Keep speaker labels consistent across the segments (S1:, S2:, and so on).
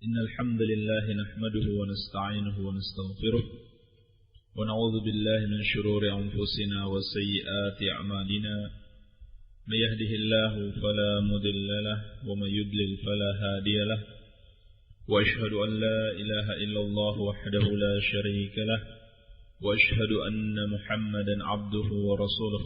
S1: إن الحمد لله نحمده ونستعينه ونستغفره ونعوذ بالله من شرور أنفسنا وسيئات أعمالنا من يهده الله فلا مضل له ومن يضلل فلا هادي له وأشهد أن لا إله إلا الله وحده لا شريك له وأشهد أن محمدا عبده ورسوله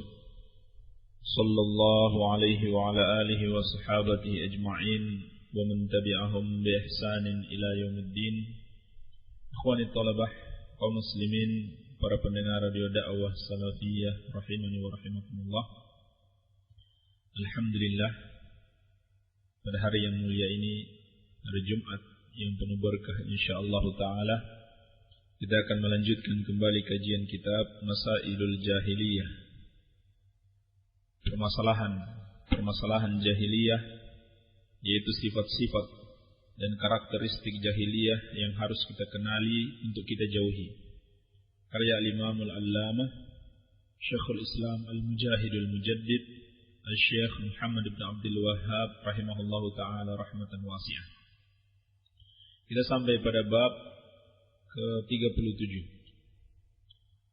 S1: صلى الله عليه وعلى آله وصحابته أجمعين ومن تبعهم بإحسان إلى يوم الدين. Ikhwani talabah kaum muslimin, para pendengar radio dakwah salafiyah rahimani wa rahimakumullah. Alhamdulillah, pada hari yang mulia ini, hari Jumat yang penuh berkah insyaallah taala, kita akan melanjutkan kembali kajian kitab Masailul Jahiliyah. Permasalahan jahiliyah, yaitu sifat-sifat dan karakteristik jahiliyah yang harus kita kenali untuk kita jauhi. Karya Al-Imamul Allamah Syekhul Islam Al-Mujahidul Mujaddid Al-Syekh Muhammad bin Abdul Wahhab rahimahullahu ta'ala rahmatan wasi'ah. Kita sampai pada bab ke-37.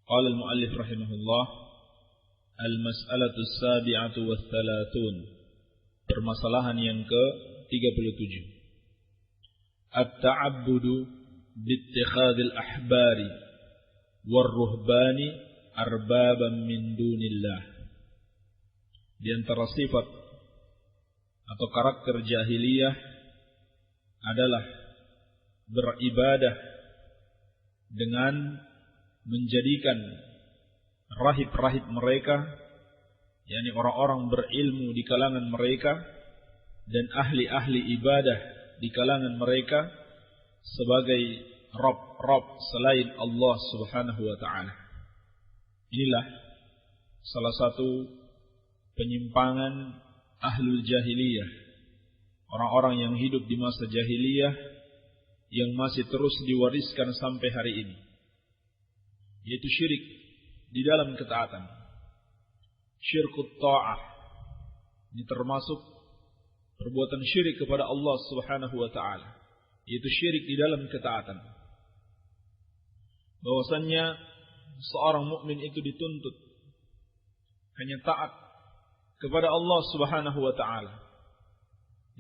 S1: Qala al-muallif rahimahullah, al-mas'alatu as-sabi'atu wath-thalathun. Permasalahan yang ke-37. At-ta'abbudu bi-ittikhadil ahbari war-ruhbani arbaban min dunillah. Di antara sifat atau karakter jahiliyah adalah beribadah dengan menjadikan rahib-rahib mereka, yakni orang-orang berilmu di kalangan mereka dan ahli-ahli ibadah di kalangan mereka sebagai Rabb selain Allah Subhanahu wa ta'ala. Inilah salah satu penyimpangan ahlul jahiliyah, orang-orang yang hidup di masa jahiliyah yang masih terus diwariskan sampai hari ini, yaitu syirik di dalam ketaatan. Syirkut ta'ah, ini termasuk perbuatan syirik kepada Allah Subhanahu wa ta'ala, yaitu syirik di dalam ketaatan. Bahwasannya seorang mukmin itu dituntut hanya taat kepada Allah Subhanahu wa ta'ala.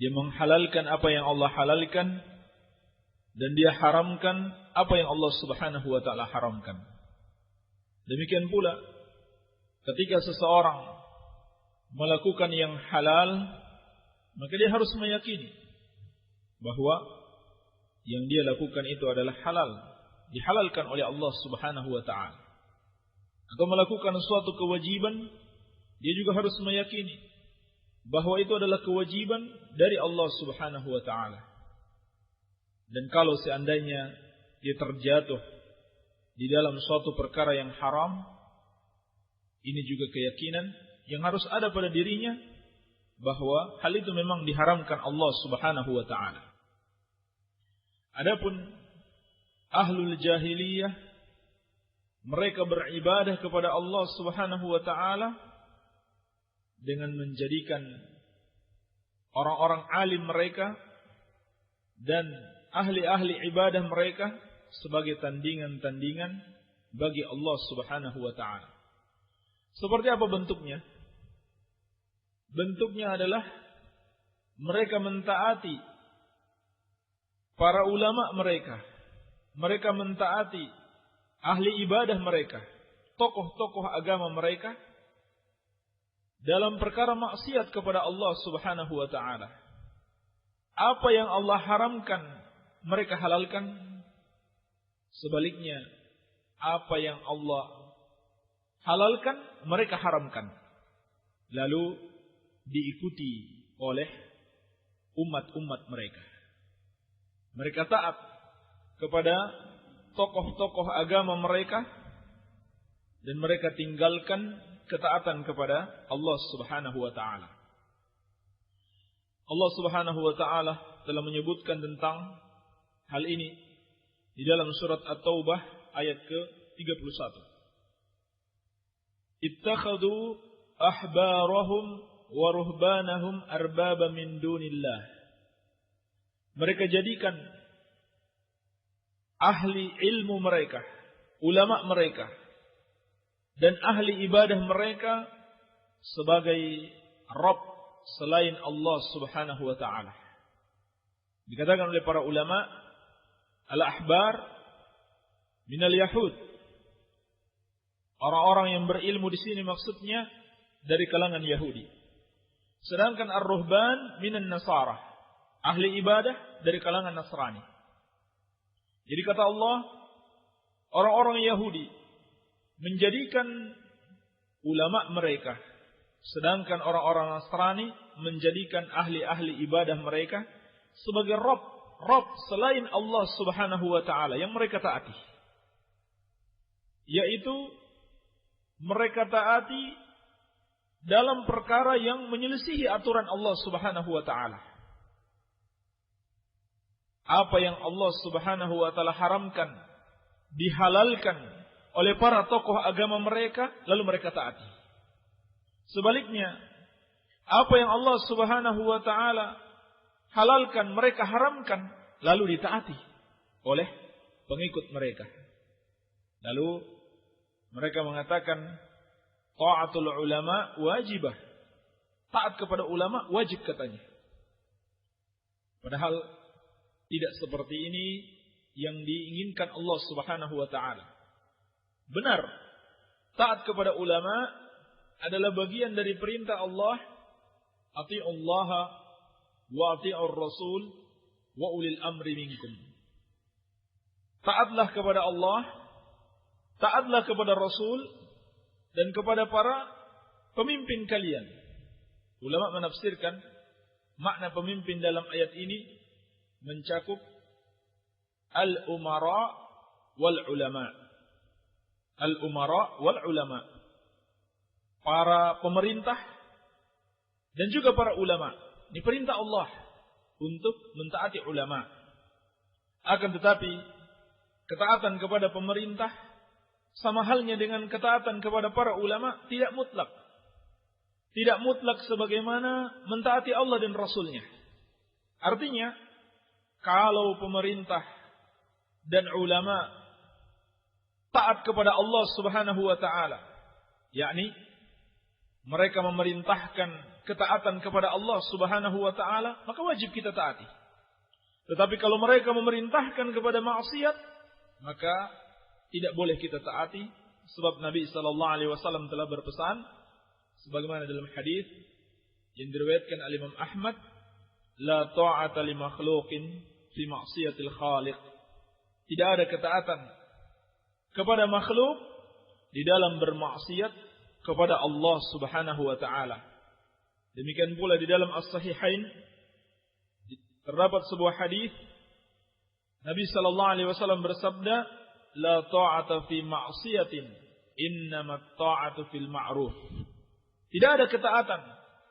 S1: Dia menghalalkan apa yang Allah halalkan dan dia haramkan apa yang Allah Subhanahu wa ta'ala haramkan. Demikian pula ketika seseorang melakukan yang halal, maka dia harus meyakini bahwa yang dia lakukan itu adalah halal, dihalalkan oleh Allah Subhanahu wa ta'ala. Atau melakukan suatu kewajiban, dia juga harus meyakini bahwa itu adalah kewajiban dari Allah Subhanahu wa ta'ala. Dan kalau seandainya dia terjatuh di dalam suatu perkara yang haram, ini juga keyakinan yang harus ada pada dirinya bahwa hal itu memang diharamkan Allah Subhanahu wa ta'ala. Adapun ahlul jahiliyah, mereka beribadah kepada Allah Subhanahu wa ta'ala dengan menjadikan orang-orang alim mereka dan ahli-ahli ibadah mereka sebagai tandingan-tandingan bagi Allah Subhanahu wa ta'ala. Seperti apa bentuknya? Bentuknya adalah mereka mentaati para ulama mereka. Mereka mentaati ahli ibadah mereka, tokoh-tokoh agama mereka dalam perkara maksiat kepada Allah Subhanahu wa ta'ala. Apa yang Allah haramkan, mereka halalkan. Sebaliknya, apa yang Allah halalkan, mereka haramkan. Lalu diikuti oleh umat-umat mereka. Mereka taat kepada tokoh-tokoh agama mereka dan mereka tinggalkan ketaatan kepada Allah Subhanahu wa ta'ala. Allah Subhanahu wa ta'ala telah menyebutkan tentang hal ini di dalam surat At-Taubah ayat ke-31. Ittakhadhu ahbarahum wa ruhbanahum arbaba min dunillah. Mereka jadikan ahli ilmu mereka, ulama mereka, dan ahli ibadah mereka sebagai Rabb selain Allah Subhanahu wa ta'ala. Dikatakan oleh para ulama, al-ahbar minal yahud. Orang-orang yang berilmu di sini maksudnya dari kalangan Yahudi. Sedangkan ar-ruhban minan nasara, ahli ibadah dari kalangan Nasrani. Jadi kata Allah, orang-orang Yahudi menjadikan ulama mereka, sedangkan orang-orang Nasrani menjadikan ahli-ahli ibadah mereka sebagai Rabb selain Allah Subhanahu wa ta'ala yang mereka taati. Yaitu mereka taati dalam perkara yang menyelisihi aturan Allah Subhanahu wa ta'ala. Apa yang Allah Subhanahu wa ta'ala haramkan, dihalalkan oleh para tokoh agama mereka, lalu mereka taati. Sebaliknya, apa yang Allah Subhanahu wa ta'ala halalkan, mereka haramkan, lalu ditaati oleh pengikut mereka. Lalu mereka mengatakan ta'atul ulama wajibah. Taat kepada ulama wajib katanya. Padahal tidak seperti ini yang diinginkan Allah Subhanahu wa ta'ala. Benar, taat kepada ulama adalah bagian dari perintah Allah, ati'ullaha wa ati'ur rasul wa ulil amri minkum. Taatlah kepada Allah, taatlah kepada Rasul, dan kepada para pemimpin kalian. Ulama menafsirkan makna pemimpin dalam ayat ini mencakup al-umara wal ulama. Al-umara wal ulama. Para pemerintah dan juga para ulama. Ini perintah Allah untuk mentaati ulama. Akan tetapi ketaatan kepada pemerintah sama halnya dengan ketaatan kepada para ulama tidak mutlak. Tidak mutlak sebagaimana mentaati Allah dan Rasulnya. Artinya, kalau pemerintah dan ulama taat kepada Allah Subhanahu wa ta'ala, yakni mereka memerintahkan ketaatan kepada Allah Subhanahu wa ta'ala, maka wajib kita taati. Tetapi kalau mereka memerintahkan kepada maksiat, maka tidak boleh kita taati, sebab Nabi sallallahu alaihi wasallam telah berpesan sebagaimana dalam hadis yang diriwayatkan oleh Imam Ahmad, la ta'ata li makhluqin fi ma'siyatil khaliq. Tidak ada ketaatan kepada makhluk di dalam bermaksiat kepada Allah Subhanahu wa ta'ala. Demikian pula di dalam As-Sahihain terdapat sebuah hadis Nabi sallallahu alaihi wasallam bersabda, la ta'ata fi ma'siyatin, innamat ta'atu fil ma'ruf. Tidak ada ketaatan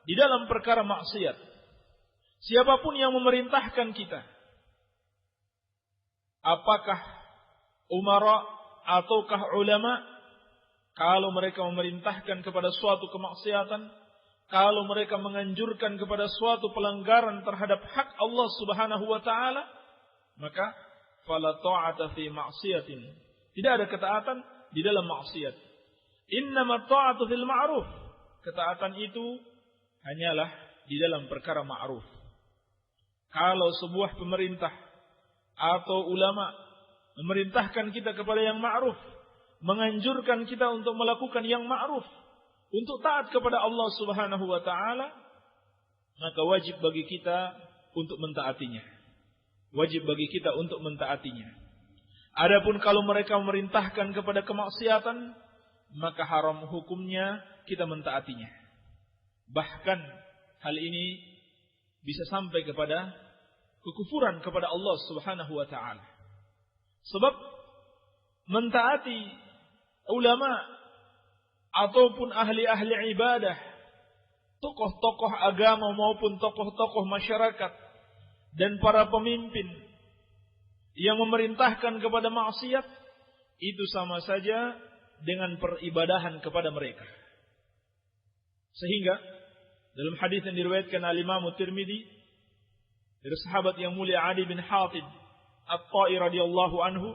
S1: di dalam perkara maksiat. Siapapun yang memerintahkan kita, apakah umara ataukah ulama, kalau mereka memerintahkan kepada suatu kemaksiatan, kalau mereka menganjurkan kepada suatu pelanggaran terhadap hak Allah Subhanahu wa ta'ala, maka fala ta'ata fi ma'siyatin. Tidak ada ketaatan di dalam maksiat. Innamat ta'atu fil ma'ruf. Ketaatan itu hanyalah di dalam perkara ma'ruf. Kalau sebuah pemerintah atau ulama memerintahkan kita kepada yang ma'ruf, menganjurkan kita untuk melakukan yang ma'ruf, untuk taat kepada Allah Subhanahu wa ta'ala, maka wajib bagi kita untuk mentaatinya. Wajib bagi kita untuk mentaatinya. Adapun kalau mereka memerintahkan kepada kemaksiatan, maka haram hukumnya kita mentaatinya. Bahkan hal ini bisa sampai kepada kekufuran kepada Allah Subhanahu wa ta'ala. Sebab mentaati ulama ataupun ahli-ahli ibadah, tokoh-tokoh agama maupun tokoh-tokoh masyarakat, dan para pemimpin yang memerintahkan kepada maksiat, itu sama saja dengan peribadahan kepada mereka. Sehingga dalam hadis yang diriwayatkan oleh Imam Tirmidzi dari sahabat yang mulia Adi bin Hatim At-Tai radhiyallahu anhu,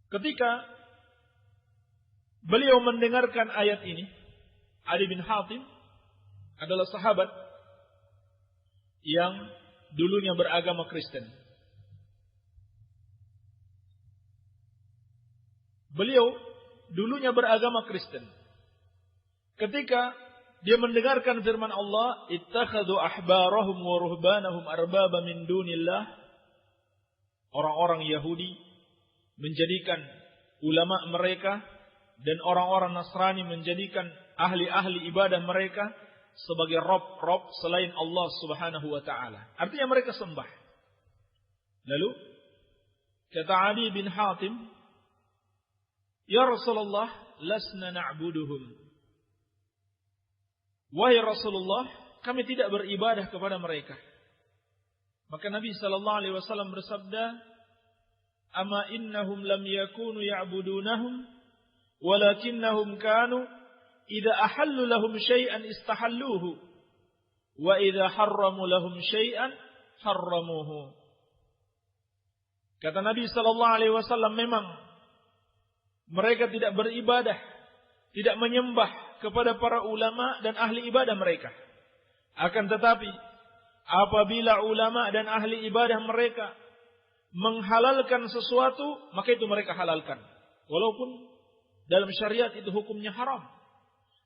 S1: ketika beliau mendengarkan ayat ini, Adi bin Hatim adalah sahabat yang dulunya beragama Kristen. Beliau dulunya beragama Kristen. Ketika dia mendengarkan firman Allah, ittakhadhu ahbarahum wa ruhbanahum arbaba min dunillah, orang-orang Yahudi menjadikan ulama mereka dan orang-orang Nasrani menjadikan ahli-ahli ibadah mereka sebagai rob-rob selain Allah Subhanahu wa taala. Artinya mereka sembah. Lalu kata Adi bin Hatim, "Ya Rasulullah, lasna na'buduhum." Wahai Rasulullah, kami tidak beribadah kepada mereka. Maka Nabi sallallahu alaihi wasallam bersabda, "Ama innahum lam yakunu ya'budunahum, walakinnahum kanu idza ahallu lahum syai'an istahalluhu, wa idza harramu lahum syai'an harramuhu." Kata Nabi sallallahu alaihi wasallam, memang mereka tidak beribadah, tidak menyembah kepada para ulama dan ahli ibadah mereka. Akan tetapi apabila ulama dan ahli ibadah mereka menghalalkan sesuatu, maka itu mereka halalkan, walaupun dalam syariat itu hukumnya haram.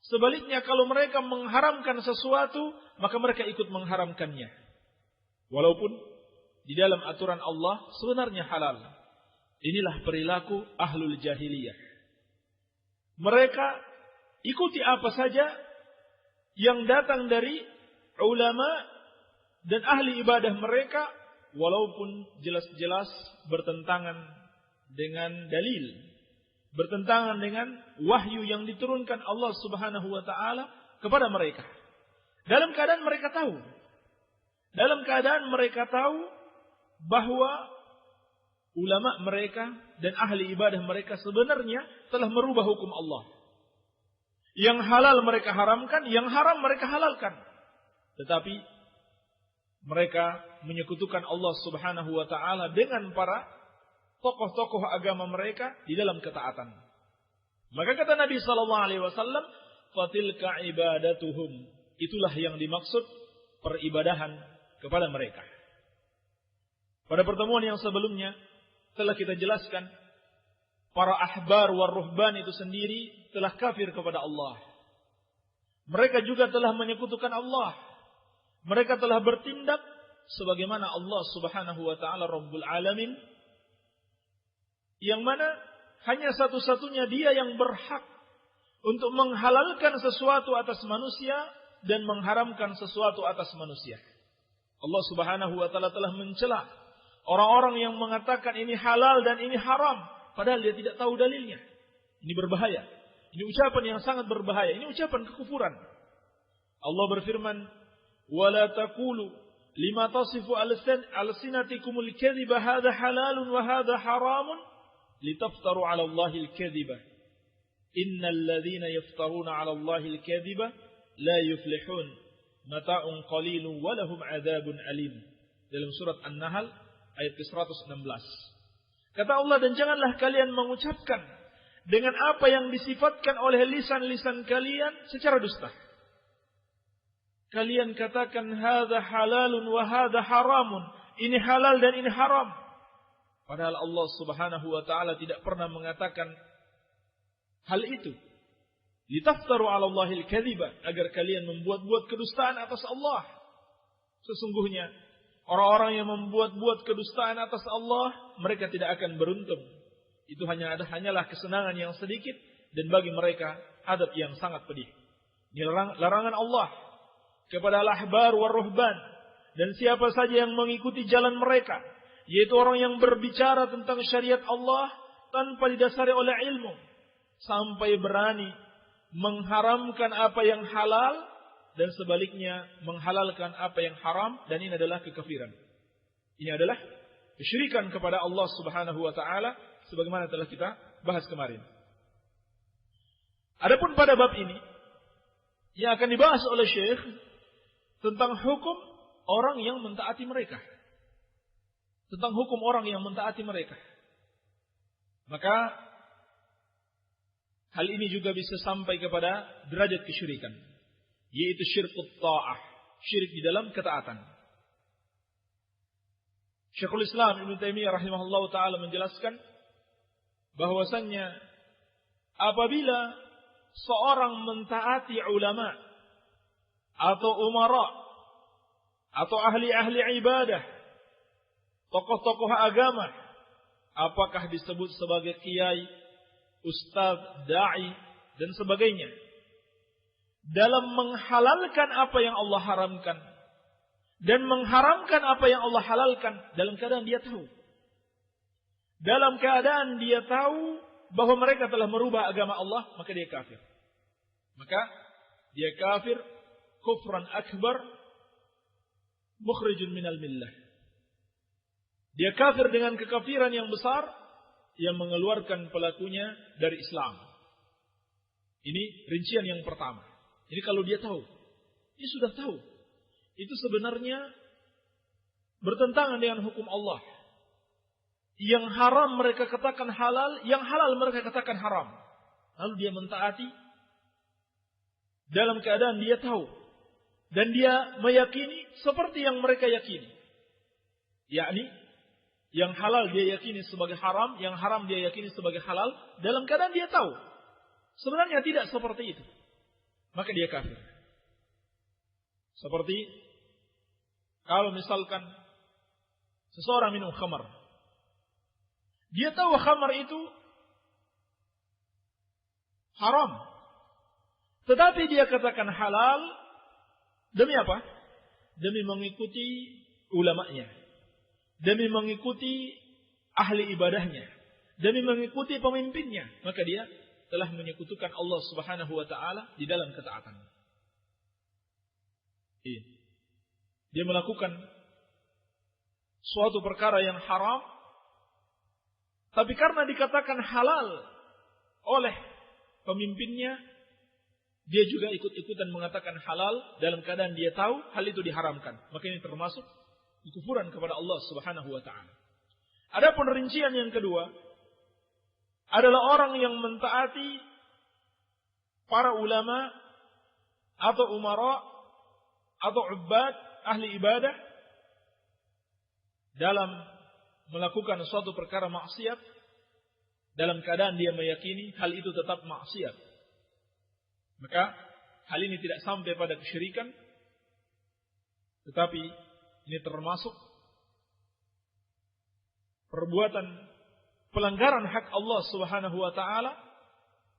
S1: Sebaliknya, kalau mereka mengharamkan sesuatu, maka mereka ikut mengharamkannya, walaupun di dalam aturan Allah sebenarnya halal. Inilah perilaku ahlul jahiliyah. Mereka ikuti apa saja yang datang dari ulama dan ahli ibadah mereka, walaupun jelas-jelas bertentangan dengan dalil, bertentangan dengan wahyu yang diturunkan Allah Subhanahu wa taala kepada mereka. Dalam keadaan mereka tahu bahwa ulama mereka dan ahli ibadah mereka sebenarnya telah merubah hukum Allah. Yang halal mereka haramkan, yang haram mereka halalkan. Tetapi mereka menyekutukan Allah Subhanahu wa taala dengan para tokoh-tokoh agama mereka di dalam ketaatan. Maka kata Nabi sallallahu alaihi wasallam, "Fatilka ibadatuhum." Itulah yang dimaksud peribadahan kepada mereka. Pada pertemuan yang sebelumnya telah kita jelaskan, para ahbar war ruhban itu sendiri telah kafir kepada Allah. Mereka juga telah menyekutukan Allah. Mereka telah bertindak sebagaimana Allah Subhanahu wa taala Rabbul Alamin, yang mana hanya satu-satunya Dia yang berhak untuk menghalalkan sesuatu atas manusia dan mengharamkan sesuatu atas manusia. Allah Subhanahu wa taala telah mencela orang-orang yang mengatakan ini halal dan ini haram, padahal dia tidak tahu dalilnya. Ini berbahaya. Ini ucapan yang sangat berbahaya. Ini ucapan kekufuran. Allah berfirman, "Wala taqulu lima tasifu alsinatikumul kadhiba hadha halalun wa hadha haramun litaftaru 'ala Allahi al-kadhiba. Innal ladzina yaftaruna 'ala Allahi al-kadhiba la yuflihun. Mata'un qalilun wa lahum 'adzabun alim." Dalam surat An-Nahl ayat ke-116. Kata Allah, dan janganlah kalian mengucapkan dengan apa yang disifatkan oleh lisan-lisan kalian secara dusta. Kalian katakan hadza halalun wa hadza haramun. Ini halal dan ini haram. Padahal Allah Subhanahu wa taala tidak pernah mengatakan hal itu. Litaftaru 'ala Allahil kadhiba, agar kalian membuat-buat kedustaan atas Allah. Sesungguhnya orang-orang yang membuat-buat kedustaan atas Allah, mereka tidak akan beruntung. Itu hanyalah kesenangan yang sedikit, dan bagi mereka adab yang sangat pedih. Ini larangan Allah kepada al-ahbar war ruhban dan siapa saja yang mengikuti jalan mereka, yaitu orang yang berbicara tentang syariat Allah tanpa didasari oleh ilmu, sampai berani mengharamkan apa yang halal dan sebaliknya menghalalkan apa yang haram, dan ini adalah kekafiran. Ini adalah kesyirikan kepada Allah Subhanahu wa taala sebagaimana telah kita bahas kemarin. Adapun pada bab ini yang akan dibahas oleh Syekh tentang hukum orang yang mentaati mereka. tentang hukum orang yang mentaati mereka. Maka hal ini juga bisa sampai kepada derajat kesyirikan, yaitu syirkut ta'ah, syirik di dalam ketaatan. Syekhul Islam Ibnu Taimiyah rahimahullahu taala menjelaskan bahwasannya apabila seorang mentaati ulama atau umara atau ahli-ahli ibadah, tokoh-tokoh agama, apakah disebut sebagai kiai, ustaz, da'i, dan sebagainya, dalam menghalalkan apa yang Allah haramkan dan mengharamkan apa yang Allah halalkan dalam keadaan dia tahu. Dalam keadaan dia tahu bahwa mereka telah merubah agama Allah, maka dia kafir. Maka dia kafir, kufran akbar, mukhrijun minal millah. Dia kafir dengan kekafiran yang besar yang mengeluarkan pelakunya dari Islam. Ini rincian yang pertama. Jadi kalau dia tahu, dia sudah tahu, itu sebenarnya bertentangan dengan hukum Allah. Yang haram mereka katakan halal, yang halal mereka katakan haram. Lalu dia mentaati dalam keadaan dia tahu. Dan dia meyakini seperti yang mereka yakini. Yakni, yang halal dia yakini sebagai haram, yang haram dia yakini sebagai halal, dalam keadaan dia tahu. Sebenarnya tidak seperti itu. Maka dia kafir. Seperti kalau misalkan seseorang minum khamar. Dia tahu khamar itu haram. Tetapi dia katakan halal. Demi apa? Demi mengikuti ulamanya. Demi mengikuti ahli ibadahnya. Demi mengikuti pemimpinnya. Maka dia telah menyekutukan Allah Subhanahu wa ta'ala di dalam ketaatan. Dia melakukan suatu perkara yang haram, tapi karena dikatakan halal oleh pemimpinnya, dia juga ikut-ikutan mengatakan halal dalam keadaan dia tahu hal itu diharamkan. Maka ini termasuk kekufuran kepada Allah Subhanahu wa ta'ala. Adapun rincian yang kedua adalah orang yang mentaati para ulama atau umara atau ubbad, ahli ibadah, dalam melakukan suatu perkara maksiat dalam keadaan dia meyakini hal itu tetap maksiat. Maka hal ini tidak sampai pada kesyirikan, tetapi ini termasuk perbuatan pelanggaran hak Allah Subhanahu wa ta'ala.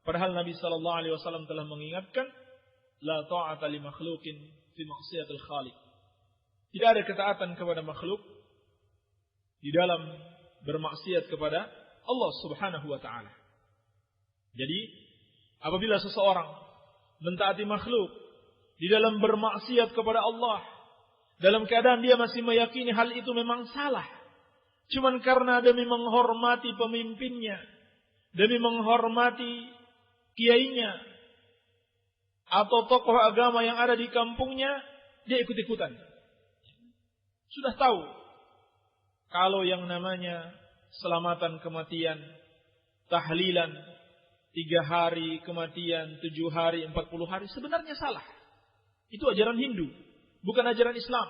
S1: Padahal Nabi sallallahu alaihi wasallam telah mengingatkan, la ta'ata li makhluqin fi maksiatil khaliq. Tidak ada ketaatan kepada makhluk di dalam bermaksiat kepada Allah Subhanahu wa ta'ala. Jadi, apabila seseorang mentaati makhluk di dalam bermaksiat kepada Allah, dalam keadaan dia masih meyakini hal itu memang salah, cuman karena demi menghormati pemimpinnya, demi menghormati kiainya atau tokoh agama yang ada di kampungnya, dia ikut-ikutan. Sudah tahu kalau yang namanya selamatan kematian, tahlilan 3 hari kematian, 7 hari, 40 hari, sebenarnya salah. Itu ajaran Hindu, bukan ajaran Islam.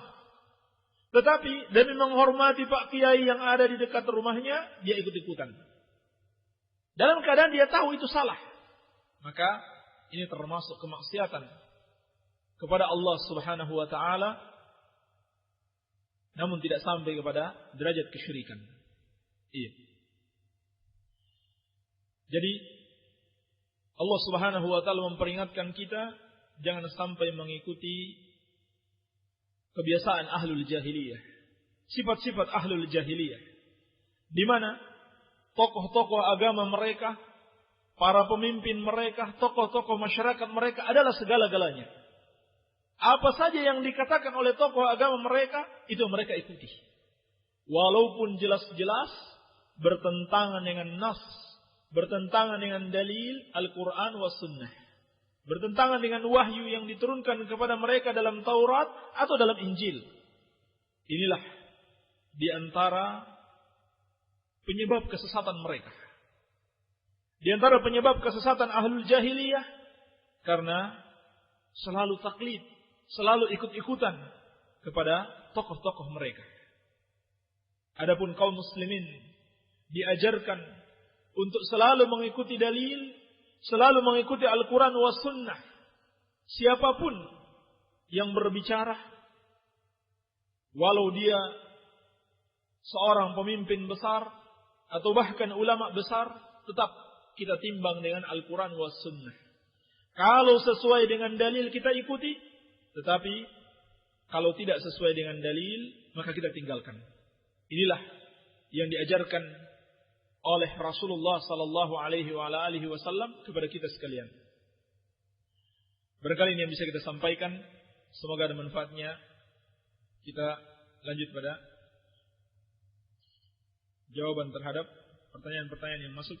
S1: Tetapi demi menghormati Pak Kiai yang ada di dekat rumahnya, dia ikut-ikutan. Dalam keadaan dia tahu itu salah. Maka ini termasuk kemaksiatan kepada Allah Subhanahu wa ta'ala, namun tidak sampai kepada derajat kesyirikan. Iya. Jadi Allah Subhanahu wa ta'ala memperingatkan kita jangan sampai mengikuti kebiasaan ahlul jahiliyah, sifat-sifat ahlul jahiliyah, di mana tokoh-tokoh agama mereka, para pemimpin mereka, tokoh-tokoh masyarakat mereka adalah segala-galanya. Apa saja yang dikatakan oleh tokoh agama mereka, itu mereka ikuti. Walaupun jelas-jelas bertentangan dengan nas, bertentangan dengan dalil Al-Quran wa Sunnah, bertentangan dengan wahyu yang diturunkan kepada mereka dalam Taurat atau dalam Injil. Inilah di antara penyebab kesesatan mereka. Di antara penyebab kesesatan ahlul jahiliyah karena selalu taklid, selalu ikut-ikutan kepada tokoh-tokoh mereka. Adapun kaum muslimin diajarkan untuk selalu mengikuti dalil, selalu mengikuti Al-Quran wa sunnah. Siapapun yang berbicara, walau dia seorang pemimpin besar atau bahkan ulama besar, tetap kita timbang dengan Al-Quran wa sunnah. Kalau sesuai dengan dalil kita ikuti, tetapi kalau tidak sesuai dengan dalil, maka kita tinggalkan. Inilah yang diajarkan oleh Rasulullah sallallahu alaihi wasallam kepada kita sekalian. Barangkali ini yang bisa kita sampaikan, semoga ada manfaatnya. Kita lanjut pada jawaban terhadap pertanyaan-pertanyaan yang masuk.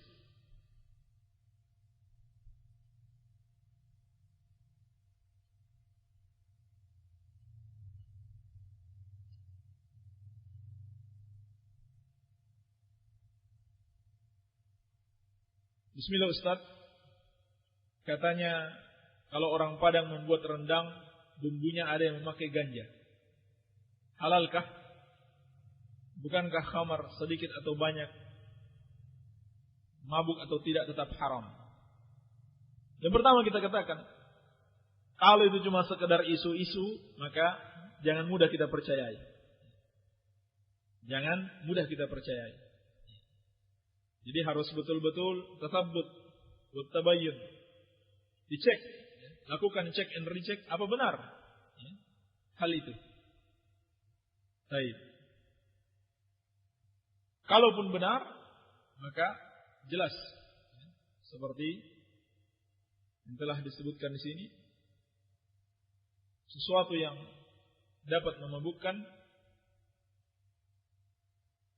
S1: Bismillah Ustaz. Katanya kalau orang Padang membuat rendang, bumbunya ada yang memakai ganja. Halalkah? Bukankah khamar sedikit atau banyak, mabuk atau tidak tetap haram? Yang pertama kita katakan, kalau itu cuma sekedar isu-isu, maka jangan mudah kita percayai. Jangan mudah kita percayai. Jadi harus betul-betul tathabbut, tabayyun. Dicek, lakukan check and recheck, apa benar hal itu. Baik. Kalaupun benar, maka jelas seperti yang telah disebutkan di sini, sesuatu yang dapat memabukkan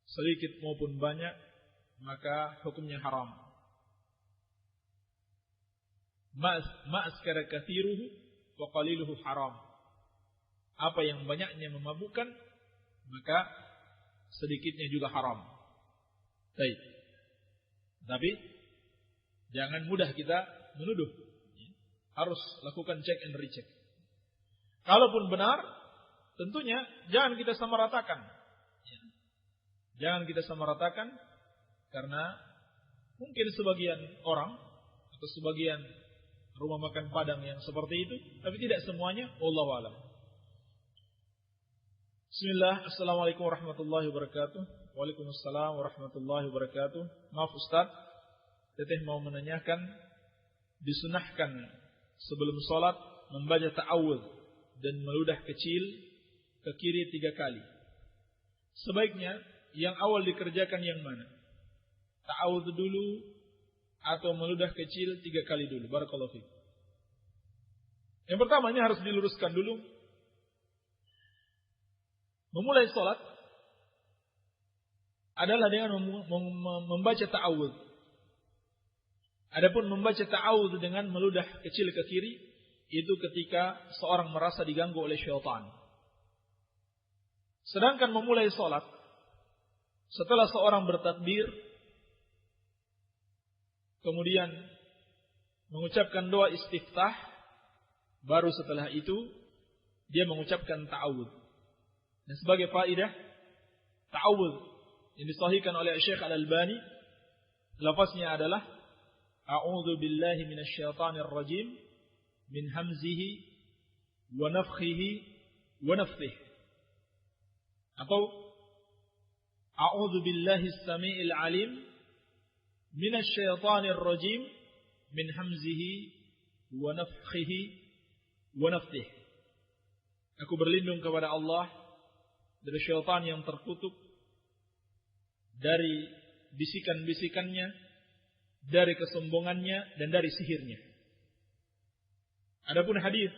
S1: sedikit maupun banyak, maka hukumnya haram. Ma'askara kathiruhu wa qaliluhu haram. Apa yang banyaknya memabukkan, maka sedikitnya juga haram. Baik. Tapi jangan mudah kita menuduh. Harus lakukan check and recheck. Kalaupun benar, tentunya jangan kita samaratakan. Jangan kita samaratakan, karena mungkin sebagian orang atau sebagian rumah makan Padang yang seperti itu, tapi tidak semuanya. Wallahu a'lam. Bismillah. Assalamualaikum warahmatullahi wabarakatuh. Waalaikumsalam warahmatullahi wabarakatuh. Maaf Ustaz, teteh mau menanyakan, disunahkan sebelum sholat membaca ta'awudz dan meludah kecil ke kiri 3 kali. Sebaiknya yang awal dikerjakan yang mana? Ta'awudz dulu atau meludah kecil 3 kali dulu? Barakallahu fiik. Yang pertama, ini harus diluruskan dulu. Memulai sholat adalah dengan membaca ta'awudz. Adapun membaca ta'awudz dengan meludah kecil ke kiri, itu ketika seorang merasa diganggu oleh syaitan. Sedangkan memulai sholat, setelah seorang bertakbir, kemudian mengucapkan doa istiftah, baru setelah itu dia mengucapkan ta'awudz. Dan sebagai faedah, ta'awudz yang disahihkan oleh Syekh Al-Albani, lafaznya adalah a'udzu billahi minasyaitonir rajim min hamzihi wa nafthihi wa nafthihi, atau a'udzu billahi as-sami'il 'alim minasyaitonir rajim min hamzihi wa nafthihi wa nafthihi. Aku berlindung kepada Allah dari syaitan yang terkutuk, dari bisikan-bisikannya, dari kesombongannya, dan dari sihirnya. Adapun hadis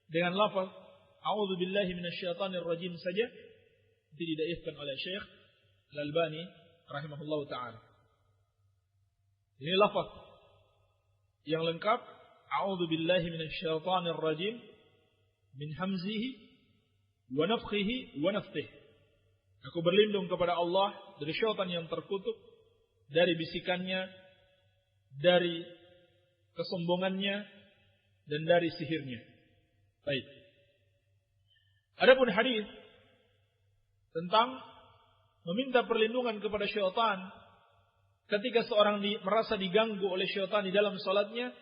S1: dengan lafaz a'udzu billahi minasyaitonir rajim saja didhaifkan oleh Syekh Al-Albani rahimahullahu taala. Ini lafaz yang lengkap, a'udzu billahi minasyaitonir rajim min hamzihi wa nafthihi wa nafthihi. Aku berlindung kepada Allah dari syaitan yang terkutuk, dari bisikannya, dari kesombongannya, dan dari sihirnya. Baik. Adapun hadis tentang meminta perlindungan kepada syaitan ketika seorang merasa diganggu oleh syaitan di dalam salatnya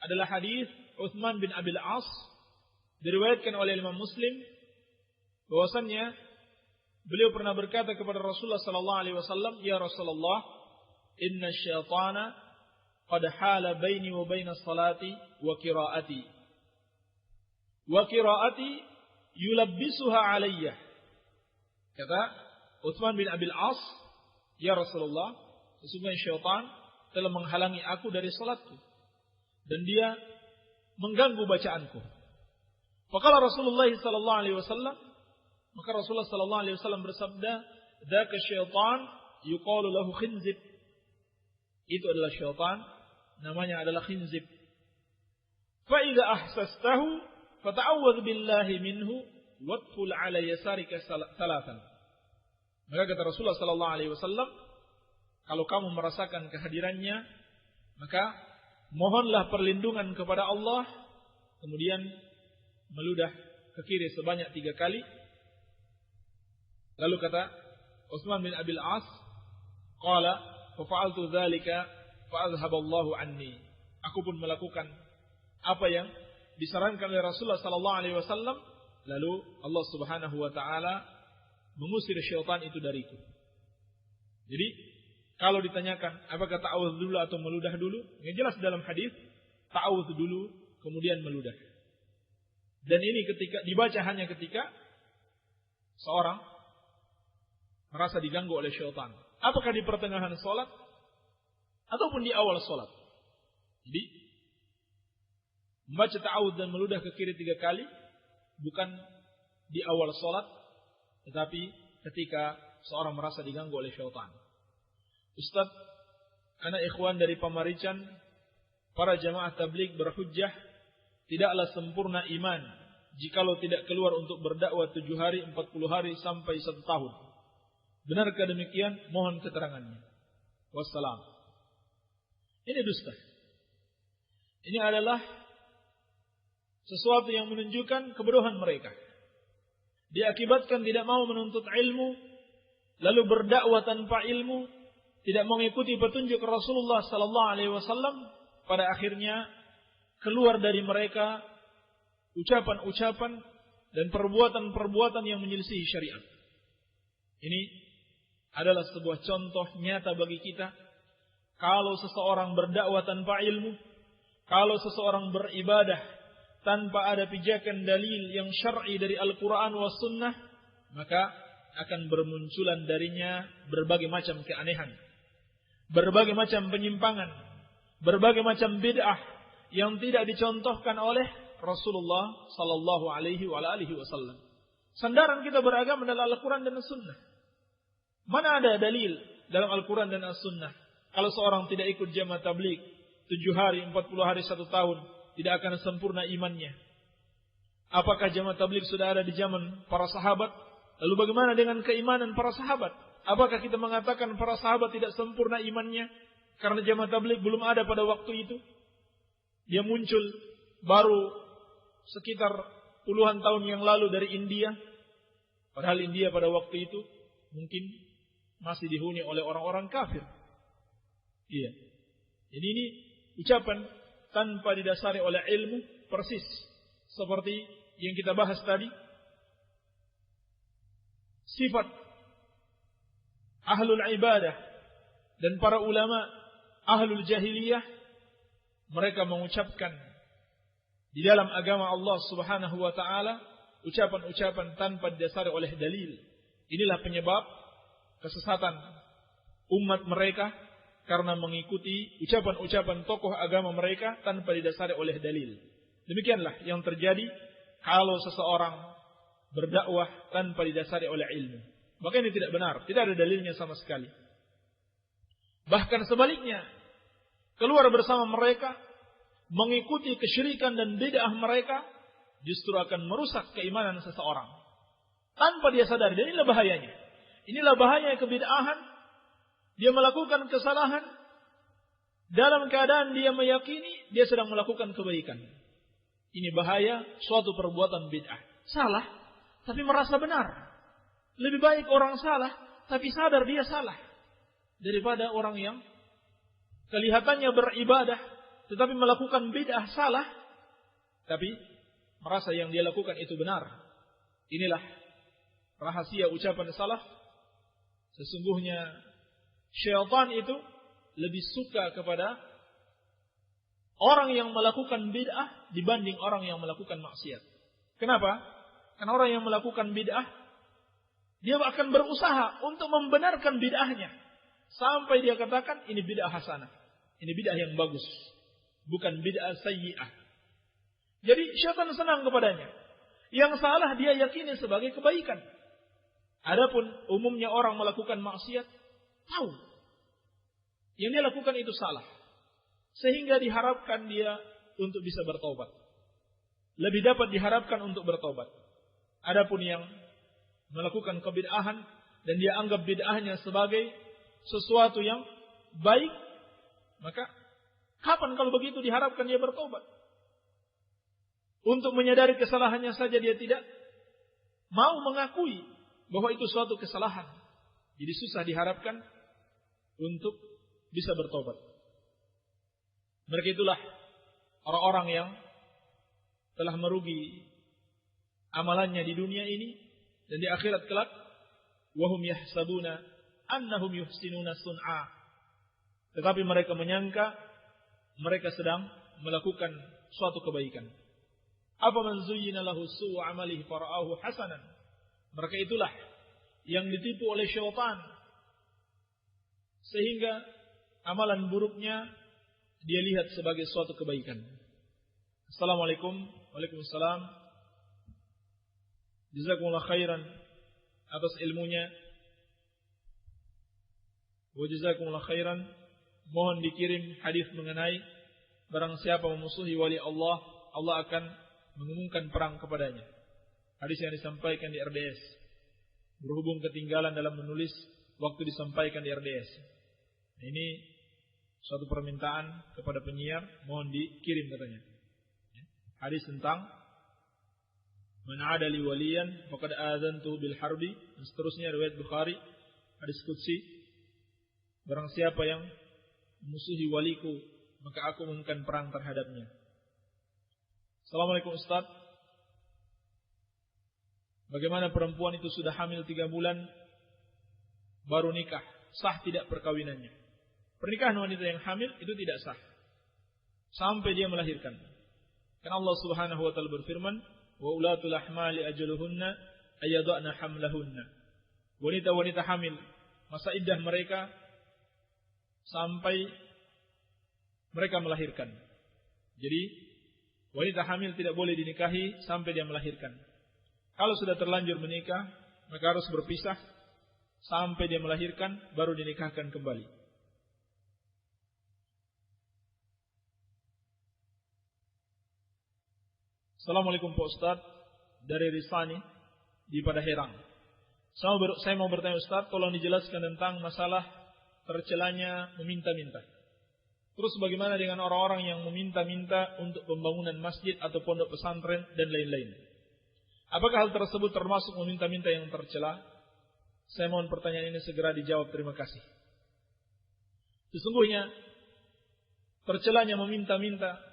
S1: adalah hadis Utsman bin Abil As, diriwayatkan oleh Imam Muslim, bahwasannya beliau pernah berkata kepada Rasulullah sallallahu alaihi wasallam, "Ya Rasulullah, inna syaitana qad hala baini wa baina salati wa qiraati. Wa qiraati yulabbisuha alayya." Kata Utsman bin Abil As, "Ya Rasulullah, sesungguhnya syaitan telah menghalangi aku dari salatku dan dia mengganggu bacaanku." Faqala Rasulullah sallallahu alaihi wasallam, maka Rasulullah sallallahu alaihi wasallam bersabda, "Dzaka syaitan yuqalu lahu khinzib." Itu adalah syaitan, namanya adalah khinzib. Fa idza ahsastahu fata'awwadh billahi minhu wadful ala yasarika salatan. Maka kata Rasulullah sallallahu alaihi wasallam, kalau kamu merasakan kehadirannya, maka mohonlah perlindungan kepada Allah, kemudian meludah ke kiri sebanyak 3 kali. Lalu kata Utsman bin Abil As, qala fa fa'altu dzalika fa azhaballahu anni. Aku pun melakukan apa yang disarankan oleh Rasulullah sallallahu alaihi wasallam, lalu Allah Subhanahu wa taala mengusir syaitan itu dariku. Jadi kalau ditanyakan apakah ta'awudz dulu atau meludah dulu, yang jelas dalam hadis ta'awudz dulu kemudian meludah. Dan ini ketika dibaca hanya ketika seorang merasa diganggu oleh syaitan. Apakah di pertengahan salat ataupun di awal salat. Jadi membaca ta'awudz dan meludah ke kiri 3 kali bukan di awal salat, tetapi ketika seorang merasa diganggu oleh syaitan. Ustaz, anak ikhwan dari Pamarican, para jamaah tabligh berhujjah, tidaklah sempurna iman jikalau tidak keluar untuk berdakwah 7 hari, 40 hari sampai 1 tahun. Benarkah demikian? Mohon keterangannya. Wassalam. Ini dusta. Ini adalah sesuatu yang menunjukkan kebodohan mereka. Diakibatkan tidak mau menuntut ilmu, lalu berdakwah tanpa ilmu, tidak mengikuti petunjuk Rasulullah sallallahu alaihi wasallam, pada akhirnya keluar dari mereka ucapan-ucapan dan perbuatan-perbuatan yang menyelisihi syariat. Ini adalah sebuah contoh nyata bagi kita. Kalau seseorang berdakwah tanpa ilmu, kalau seseorang beribadah tanpa ada pijakan dalil yang syar'i dari Al-Quran was sunnah, maka akan bermunculan darinya berbagai macam keanehan, berbagai macam penyimpangan, berbagai macam bid'ah yang tidak dicontohkan oleh Rasulullah sallallahu alaihi wasallam. Sandaran kita beragama adalah Al-Quran dan As-Sunnah. Mana ada dalil dalam Al-Quran dan As-Sunnah kalau seorang tidak ikut jamaah tabligh 7 hari, 40 hari, 1 tahun, tidak akan sempurna imannya? Apakah jamaah tabligh sudah ada di zaman para sahabat? Lalu bagaimana dengan keimanan para sahabat? Apakah kita mengatakan para sahabat tidak sempurna imannya karena jamaah tabligh belum ada pada waktu itu? Dia muncul baru sekitar puluhan tahun yang lalu dari India. Padahal India pada waktu itu mungkin masih dihuni oleh orang-orang kafir. Iya. Jadi ini ucapan tanpa didasari oleh ilmu, persis seperti yang kita bahas tadi. Sifat ahlul ibadah dan para ulama ahlul jahiliyah, mereka mengucapkan di dalam agama Allah Subhanahu wa taala ucapan-ucapan tanpa didasari oleh dalil. Inilah penyebab kesesatan umat mereka, karena mengikuti ucapan-ucapan tokoh agama mereka tanpa didasari oleh dalil. Demikianlah yang terjadi kalau seseorang berdakwah tanpa didasari oleh ilmu. Maka ini tidak benar, tidak ada dalilnya sama sekali. Bahkan sebaliknya, keluar bersama mereka, mengikuti kesyirikan dan bid'ah mereka, justru akan merusak keimanan seseorang tanpa dia sadari. Dan inilah bahayanya. Inilah bahaya kebid'ahan. Dia melakukan kesalahan dalam keadaan dia meyakini dia sedang melakukan kebaikan. Ini bahaya suatu perbuatan bid'ah. Salah, tapi merasa benar. Lebih baik orang salah, tapi sadar dia salah. Daripada orang yang kelihatannya beribadah, tetapi melakukan bid'ah salah, tapi merasa yang dia lakukan itu benar. Inilah rahasia ucapan salaf. Sesungguhnya syaitan itu lebih suka kepada orang yang melakukan bid'ah dibanding orang yang melakukan maksiat. Kenapa? Karena orang yang melakukan bid'ah, dia akan berusaha untuk membenarkan bid'ahnya. Sampai dia katakan, ini bid'ah hasanah. Ini bid'ah yang bagus. Bukan bid'ah sayyi'ah. Jadi syaitan senang kepadanya. Yang salah dia yakini sebagai kebaikan. Adapun umumnya orang melakukan maksiat, tahu yang dia lakukan itu salah. Sehingga diharapkan dia untuk bisa bertobat. Lebih dapat diharapkan untuk bertobat. Adapun yang melakukan kebid'ahan dan dia anggap bid'ahnya sebagai sesuatu yang baik, maka kapan kalau begitu diharapkan dia bertobat? Untuk menyadari kesalahannya saja dia tidak mau mengakui bahwa itu suatu kesalahan. Jadi susah diharapkan untuk bisa bertobat. Mereka itulah orang-orang yang telah merugi amalannya di dunia ini dan di akhirat kelak. Wahum yahsabuna annahum yuhsinuna sun'a. Tetapi mereka menyangka mereka sedang melakukan suatu kebaikan. Apa man zuyyina lahu su'u amalihi fara'ahu hasanan. Mereka itulah yang ditipu oleh syaitan sehingga amalan buruknya dia lihat sebagai suatu kebaikan. Assalamualaikum. Waalaikumsalam. Jazakumullah khairan atas ilmunya. Wa jazakumullah khairan. Mohon dikirim hadis mengenai barang siapa memusuhi wali Allah, Allah akan mengumumkan perang kepadanya. Hadis yang disampaikan di RDS. Berhubung ketinggalan dalam menulis waktu disampaikan di RDS. Ini suatu permintaan kepada penyiar, mohon dikirim katanya. Hadis tentang man 'ada li waliyan faqad adzantuhu bil harbi, dan seterusnya riwayat Bukhari, hadis qudsi. Barang siapa yang memusuhi waliku, maka aku mengumumkan perang terhadapnya. Assalamualaikum Ustaz. Bagaimana perempuan itu sudah hamil 3 bulan baru nikah, sah tidak perkawinannya? Pernikahan wanita yang hamil itu tidak sah sampai dia melahirkan. Karena Allah Subhanahu wa taala berfirman, "Wa ulatul ahmali ajaluhunna ayyadna hamlahunna." Wanita-wanita hamil masa iddah mereka sampai mereka melahirkan. Jadi wanita hamil tidak boleh dinikahi sampai dia melahirkan. Kalau sudah terlanjur menikah, maka harus berpisah sampai dia melahirkan, baru dinikahkan kembali. Assalamualaikum Pak Ustaz, dari Risani di Padaherang. Saya mau bertanya Ustaz, tolong dijelaskan tentang masalah tercelanya meminta-minta. Terus bagaimana dengan orang-orang yang meminta-minta untuk pembangunan masjid atau pondok pesantren dan lain-lain? Apakah hal tersebut termasuk meminta-minta yang tercela? Saya mohon pertanyaan ini segera dijawab, terima kasih. Sesungguhnya tercelanya meminta-minta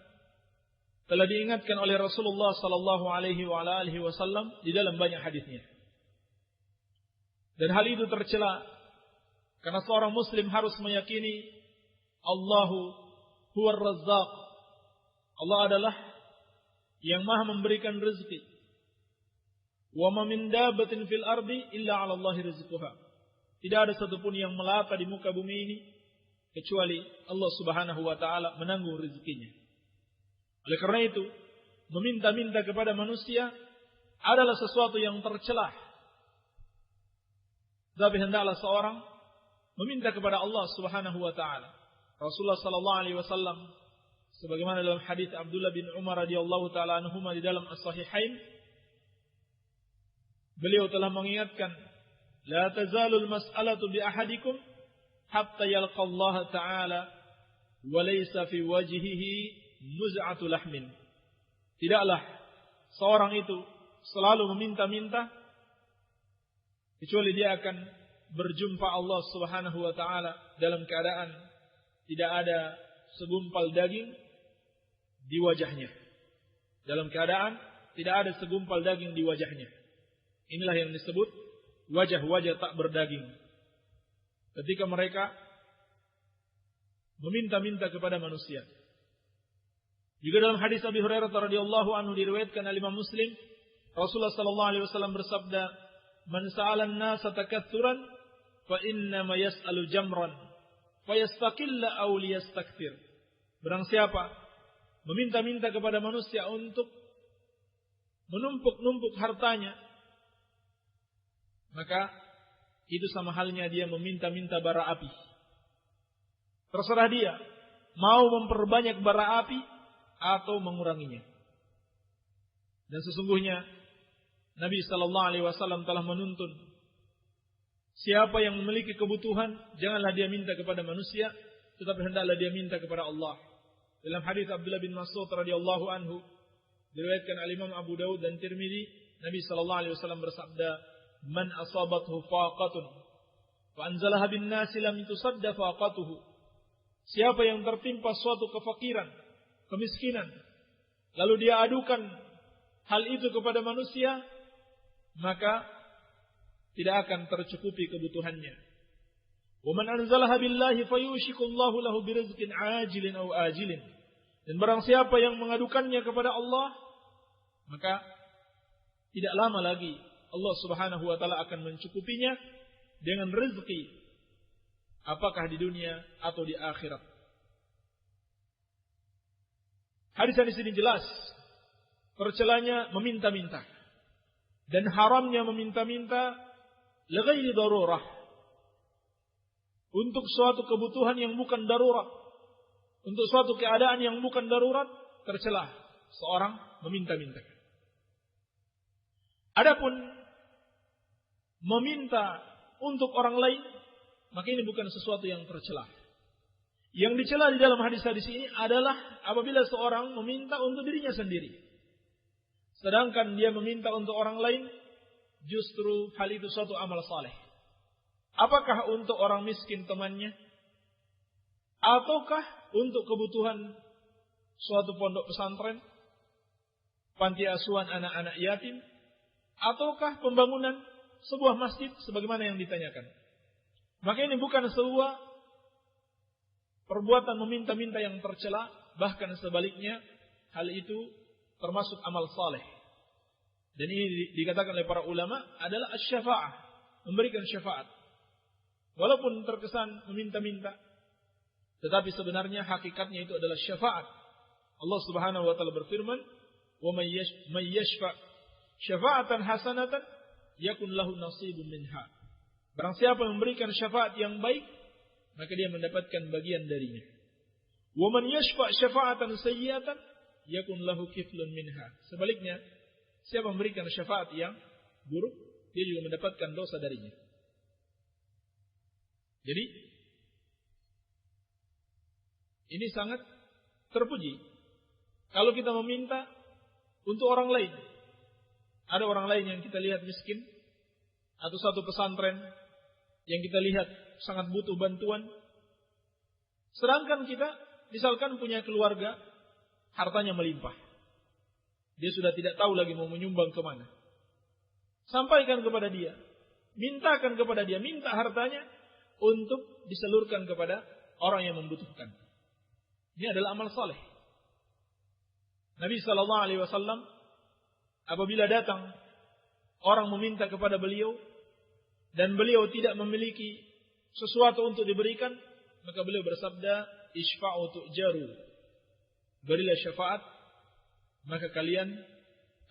S1: telah diingatkan oleh Rasulullah sallallahu alaihi wasallam di dalam banyak hadisnya. Dan hal itu tercela karena seorang muslim harus meyakini Allahu huwar razzaq. Allah adalah yang Maha memberikan rezeki. Wa ma min dabbatin fil ardi illa 'ala Allahi rizquha. Tidak ada satupun yang melata di muka bumi ini kecuali Allah Subhanahu wa taala menanggung rezekinya. Oleh karena itu, meminta-minta kepada manusia adalah sesuatu yang tercelah. Tapi hendaklah seorang meminta kepada Allah Subhanahu wa taala. Rasulullah sallallahu alaihi wasallam sebagaimana dalam hadis Abdullah bin Umar radhiyallahu taala anhuma di dalam As-Sahihain, beliau telah mengingatkan la tazalul mas'alatu bi ahadikum hatta yalqa Allah Ta'ala wa laysa fi wajhihi muz'atu lahmin. Tidaklah seorang itu selalu meminta-minta kecuali dia akan berjumpa Allah Subhanahu wa taala dalam keadaan tidak ada segumpal daging di wajahnya. Dalam keadaan tidak ada segumpal daging di wajahnya. Inilah yang disebut wajah-wajah tak berdaging. Ketika mereka meminta-minta kepada manusia. Juga dalam hadis Abi Hurairah radhiyallahu anhu diriwayatkan oleh Imam Muslim, Rasulullah sallallahu alaihi wasallam bersabda, "Man sa'ala an-nasa takatsuran fa inna ma yas'alu jamran, fa yastaqilla aw liyastakthir." Barang siapa meminta-minta kepada manusia untuk menumpuk-numpuk hartanya, maka itu sama halnya dia meminta-minta bara api. Terserah dia mau memperbanyak bara api atau menguranginya. Dan sesungguhnya Nabi sallallahu alaihi wasallam telah menuntun siapa yang memiliki kebutuhan janganlah dia minta kepada manusia, tetapi hendaklah dia minta kepada Allah. Dalam hadis Abdullah bin Mas'ud radhiyallahu anhu diriwayatkan oleh Imam Abu Daud dan Tirmizi, Nabi sallallahu alaihi wasallam bersabda, "Man asabathu faqatun fa anzalaha bin nasi lam tusadda faqatuhu." Siapa yang tertimpa suatu kefakiran, kemiskinan, lalu dia adukan hal itu kepada manusia, maka tidak akan tercukupi kebutuhannya. Wa man anzalaha billahi fayushikullahu lahu birizqin ajilin aw ajilin. Dan barang siapa yang mengadukannya kepada Allah, maka tidak lama lagi Allah Subhanahu wa taala akan mencukupinya dengan rezeki, apakah di dunia atau di akhirat. Hadis ini jelas tercelanya meminta-minta dan haramnya meminta-minta li ghairi darurah, untuk suatu kebutuhan yang bukan darurat, untuk suatu keadaan yang bukan darurat, tercela seorang meminta-minta. Adapun meminta untuk orang lain, maka ini bukan sesuatu yang tercela. Yang dicela di dalam hadis-hadis ini adalah apabila seorang meminta untuk dirinya sendiri, sedangkan dia meminta untuk orang lain, justru hal itu suatu amal saleh. Apakah untuk orang miskin temannya, ataukah untuk kebutuhan suatu pondok pesantren, panti asuhan anak-anak yatim, ataukah pembangunan sebuah masjid sebagaimana yang ditanyakan. Maka ini bukan sebuah perbuatan meminta-minta yang tercela, bahkan sebaliknya hal itu termasuk amal saleh. Dan ini dikatakan oleh para ulama adalah asy-syafa'ah, memberikan syafaat. Walaupun terkesan meminta-minta, tetapi sebenarnya hakikatnya itu adalah syafaat. Allah Subhanahu wa taala berfirman, "Wa may yashfa' syafa'atan hasanatan yakun lahu nasibun minha." Barang siapa yang memberikan syafaat yang baik, maka dia mendapatkan bagian darinya. Wa man yashfa' syafa'atan sayyi'atan yakun lahu kiflun minha. Sebaliknya, siapa memberikan syafaat yang buruk, dia juga mendapatkan dosa darinya. Jadi ini sangat terpuji kalau kita meminta untuk orang lain. Ada orang lain yang kita lihat miskin, atau satu pesantren yang kita lihat sangat butuh bantuan. Sedangkan kita misalkan punya keluarga, hartanya melimpah. Dia sudah tidak tahu lagi mau menyumbang kemana. Sampaikan kepada dia, mintakan kepada dia, minta hartanya untuk disalurkan kepada orang yang membutuhkan. Ini adalah amal saleh. Nabi sallallahu alaihi wasallam apabila datang orang meminta kepada beliau dan beliau tidak memiliki sesuatu untuk diberikan, maka beliau bersabda, "Isfa'u tu'jaru." Berilah syafaat, maka kalian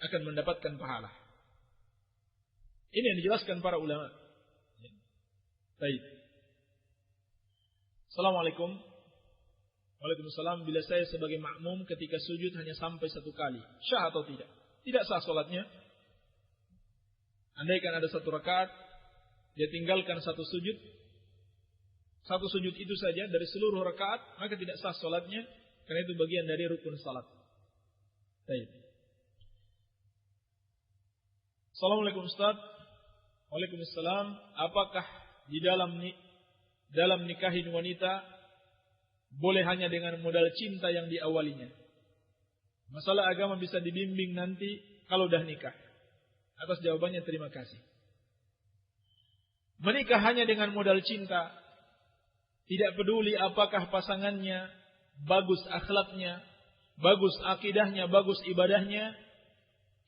S1: akan mendapatkan pahala. Ini yang dijelaskan para ulama. Baik. Assalamualaikum. Waalaikumsalam. Bila saya sebagai makmum ketika sujud hanya sampai satu kali, sah atau tidak? Tidak sah salatnya. Andaikan ada satu rakaat dia tinggalkan satu sujud itu saja dari seluruh rakaat, maka tidak sah salatnya, karena itu bagian dari rukun salat. Baik. Assalamualaikum Ustaz. Waalaikumsalam. Apakah di dalam nikahin wanita boleh hanya dengan modal cinta yang diawalinya? Masalah agama bisa dibimbing nanti kalau dah nikah. Atas jawabannya terima kasih. Menikah hanya dengan modal cinta, tidak peduli apakah pasangannya bagus akhlaknya, bagus akidahnya, bagus ibadahnya,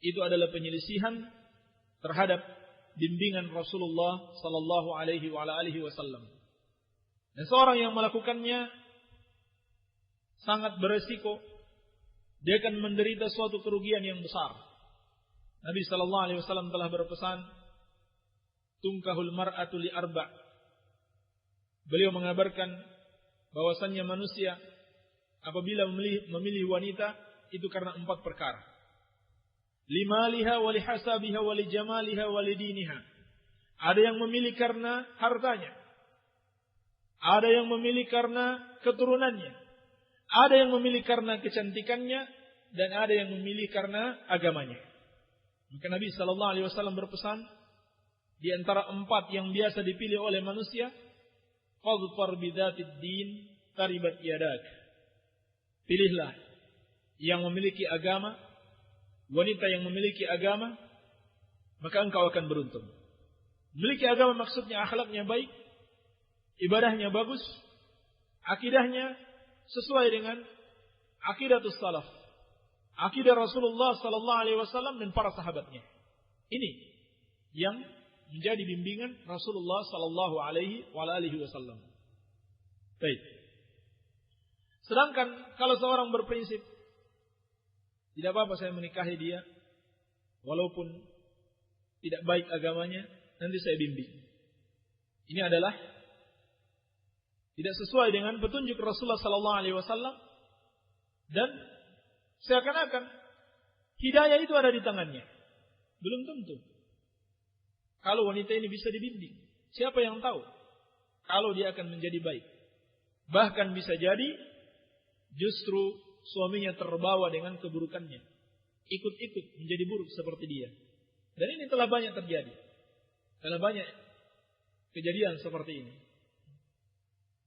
S1: itu adalah penyelisihan terhadap bimbingan Rasulullah sallallahu alaihi wasallam. Dan seorang yang melakukannya sangat beresiko, dia akan menderita suatu kerugian yang besar. Nabi sallallahu alaihi wasallam telah berpesan, "Tunkahul mar'atu li arba'." Beliau mengabarkan bahwasannya manusia apabila memilih wanita itu karena 4 perkara. Limaliha wa lihasabiha wa lijamaliha wa lidiniha. Ada yang memilih karena hartanya. Ada yang memilih karena keturunannya. Ada yang memilih karena kecantikannya, dan ada yang memilih karena agamanya. Maka Nabi sallallahu alaihi wasallam berpesan, di antara 4 yang biasa dipilih oleh manusia, fadhfar bidzatid din taribat yadak. Pilihlah yang memiliki agama, wanita yang memiliki agama, maka engkau akan beruntung. Memiliki agama maksudnya akhlaknya baik, ibadahnya bagus, akidahnya sesuai dengan akidatus salaf, akidah Rasulullah sallallahu alaihi wasallam dan para sahabatnya. Ini yang menjadi bimbingan Rasulullah sallallahu alaihi wasallam. Baik. Sedangkan kalau seorang berprinsip, tidak apa-apa saya menikahi dia, walaupun tidak baik agamanya, nanti saya bimbing. Ini adalah tidak sesuai dengan petunjuk Rasulullah sallallahu alaihi wasallam, dan seakan-akan hidayah itu ada di tangannya. Belum tentu. Kalau wanita ini bisa dibimbing, siapa yang tahu kalau dia akan menjadi baik? Bahkan bisa jadi justru suaminya terbawa dengan keburukannya, ikut-ikut menjadi buruk seperti dia. Dan ini telah banyak terjadi. Telah banyak kejadian seperti ini.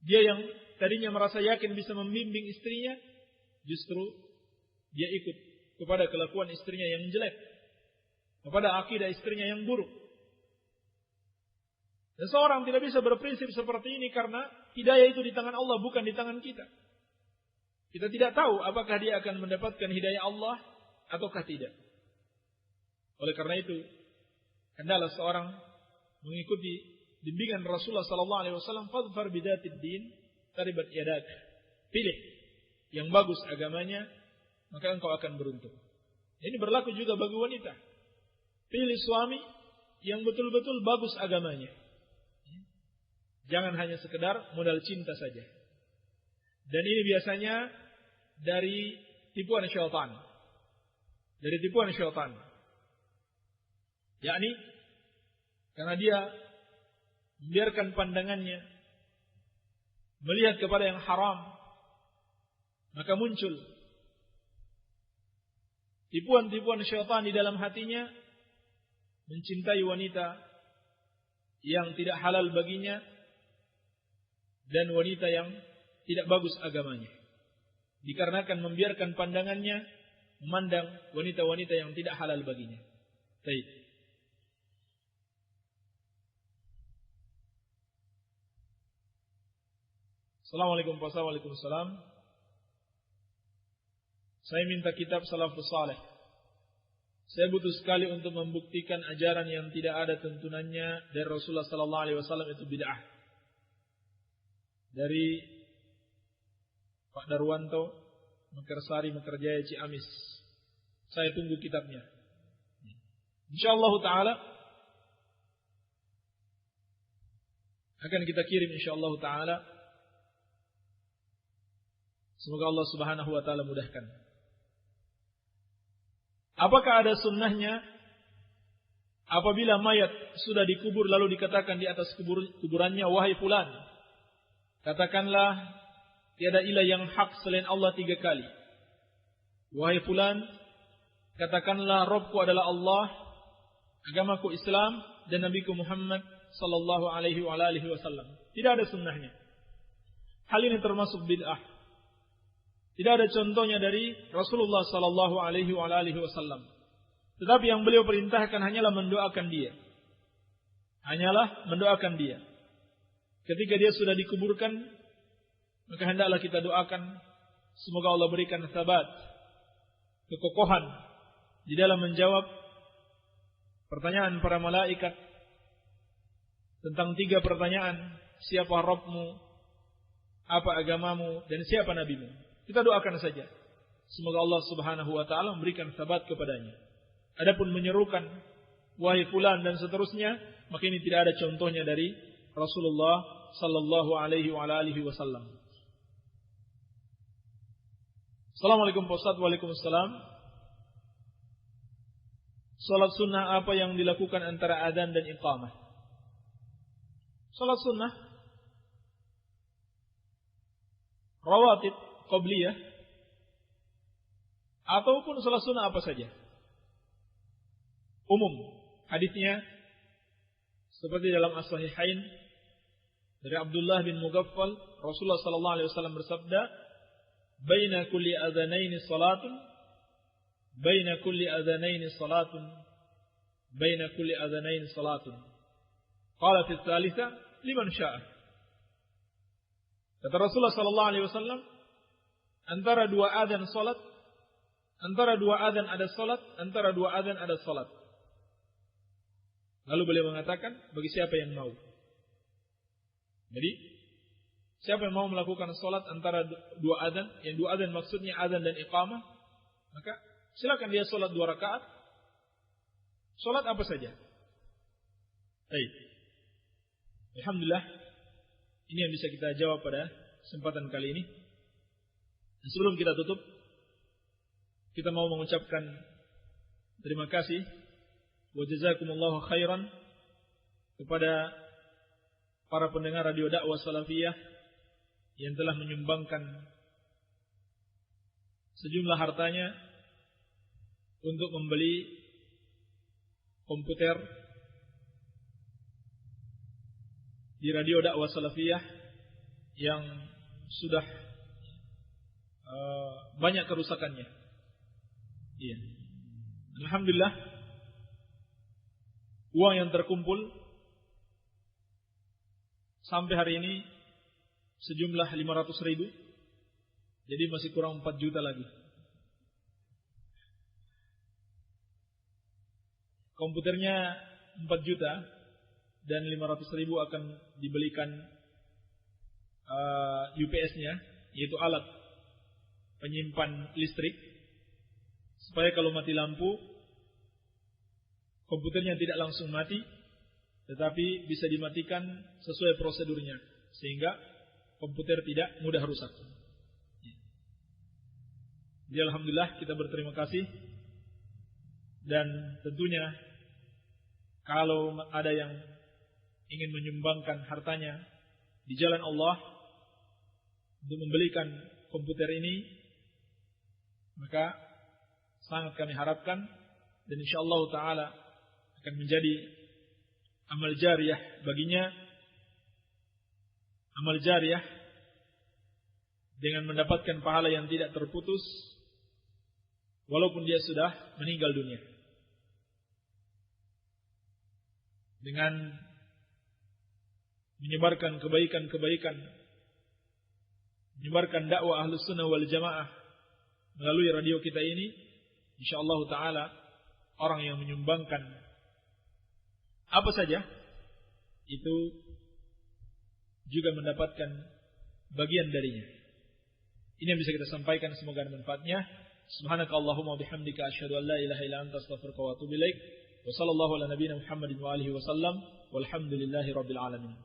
S1: Dia yang tadinya merasa yakin bisa membimbing istrinya, justru dia ikut kepada kelakuan istrinya yang jelek, kepada akidah istrinya yang buruk. Dan seorang tidak bisa berprinsip seperti ini karena hidayah itu di tangan Allah, bukan di tangan kita. Kita tidak tahu apakah dia akan mendapatkan hidayah Allah ataukah tidak. Oleh karena itu, hendaklah seorang mengikuti bimbingan Rasulullah sallallahu alaihi wasallam, fadhfar bidzatid din taribat yadak. Pilih yang bagus agamanya, maka engkau akan beruntung. Ini berlaku juga bagi wanita. Pilih suami yang betul-betul bagus agamanya. Jangan hanya sekedar modal cinta saja. Dan ini biasanya dari tipuan syaitan. Dari tipuan syaitan. Yakni karena dia membiarkan pandangannya melihat kepada yang haram, maka muncul tipuan-tipuan syaitan di dalam hatinya, mencintai wanita yang tidak halal baginya dan wanita yang tidak bagus agamanya, dikarenakan membiarkan pandangannya memandang wanita-wanita yang tidak halal baginya. Baik. Assalamualaikum warahmatullahi wabarakatuh. Waalaikumsalam. Saya minta kitab Salafus Saleh. Saya butuh sekali untuk membuktikan ajaran yang tidak ada tuntunannya dari Rasulullah sallallahu alaihi wasallam itu bid'ah. Dari Pak Darwanto, Mekarsari, Mekarjaya, Ciamis. Saya tunggu kitabnya. Insyaallah taala akan kita kirim insyaallah taala. Semoga Allah Subhanahu wa taala mudahkan. Apakah ada sunnahnya Apabila mayat sudah dikubur lalu dikatakan di atas kuburannya, wahai fulan, katakanlah tiada ilah yang hak selain Allah 3 kali. Wahai fulan, katakanlah Rabbku adalah Allah, agamaku Islam, dan Nabiku Muhammad sallallahu alaihi wasallam. Tidak ada sunnahnya. Hal ini termasuk bid'ah. Tidak ada contohnya dari Rasulullah sallallahu alaihi wasallam. Tetapi yang beliau perintahkan hanyalah mendoakan dia. Hanyalah mendoakan dia. Ketika dia sudah dikuburkan, maka hendaklah kita doakan semoga Allah berikan sabat, kekokohan di dalam menjawab pertanyaan para malaikat tentang 3 pertanyaan. Siapa Rabbmu, apa agamamu, dan siapa nabimu. Kita doakan saja semoga Allah subhanahu wa ta'ala memberikan sabat kepadanya. Adapun menyerukan wahai fulan dan seterusnya, maka ini tidak ada contohnya dari Rasulullah sallallahu alaihi wasallam. Assalamualaikum Pak Ustaz. Waalaikumsalam. Salat sunnah apa yang dilakukan antara adzan dan iqamah? Salat sunnah rawatib qabliyah ataupun salat sunnah apa saja. Umum hadisnya seperti dalam as-sahihain dari Abdullah bin Mughaffal, Rasulullah sallallahu alaihi wasallam bersabda, "Baina kulli adzanaini salatun, baina kulli adzanaini salatun, baina kulli adzanaini salatun." Qala fi tsalitsa liman syaa. Kata Rasulullah sallallahu alaihi wasallam, antara 2 adzan salat, antara 2 adzan ada salat, antara 2 adzan ada salat. Lalu beliau mengatakan, bagi siapa yang mau. Jadi, siapa yang mau melakukan salat antara 2 adzan, yang 2 adzan maksudnya adzan dan iqamah, maka silakan dia salat 2 rakaat. Salat apa saja. Baik. Alhamdulillah, ini yang bisa kita jawab pada kesempatan kali ini. Dan sebelum kita tutup, kita mau mengucapkan terima kasih wa jazakumullahu khairan kepada para pendengar radio dakwah salafiyah yang telah menyumbangkan sejumlah hartanya untuk membeli komputer di radio dakwah salafiyah yang sudah banyak kerusakannya. Iya. Alhamdulillah, uang yang terkumpul sampai hari ini sejumlah 500.000. Jadi masih kurang 4 juta lagi. Komputernya 4 juta dan 500.000 akan dibelikan UPS-nya, yaitu alat penyimpan listrik, supaya kalau mati lampu komputernya tidak langsung mati, tetapi bisa dimatikan sesuai prosedurnya, sehingga komputer tidak mudah rusak. Jadi alhamdulillah kita berterima kasih. Dan tentunya kalau ada yang ingin menyumbangkan hartanya di jalan Allah untuk membelikan komputer ini, maka sangat kami harapkan dan insyaallah ta'ala akan menjadi amal jariyah baginya, amal jariyah dengan mendapatkan pahala yang tidak terputus walaupun dia sudah meninggal dunia, dengan menyebarkan kebaikan-kebaikan, menyebarkan dakwah Ahlus Sunnah wal Jamaah melalui radio kita ini. Insyaallah ta'ala orang yang menyumbangkan apa saja itu juga mendapatkan bagian darinya. Ini yang bisa kita sampaikan, semoga ada manfaatnya. Subhanakallahumma bihamdika asyhadu an la ilaha illa anta astaghfiruka wa atubu ilaik. Wa sallallahu ala nabiyyina Muhammadin wa alihi wa sallam. Walhamdulillahi rabbil alamin.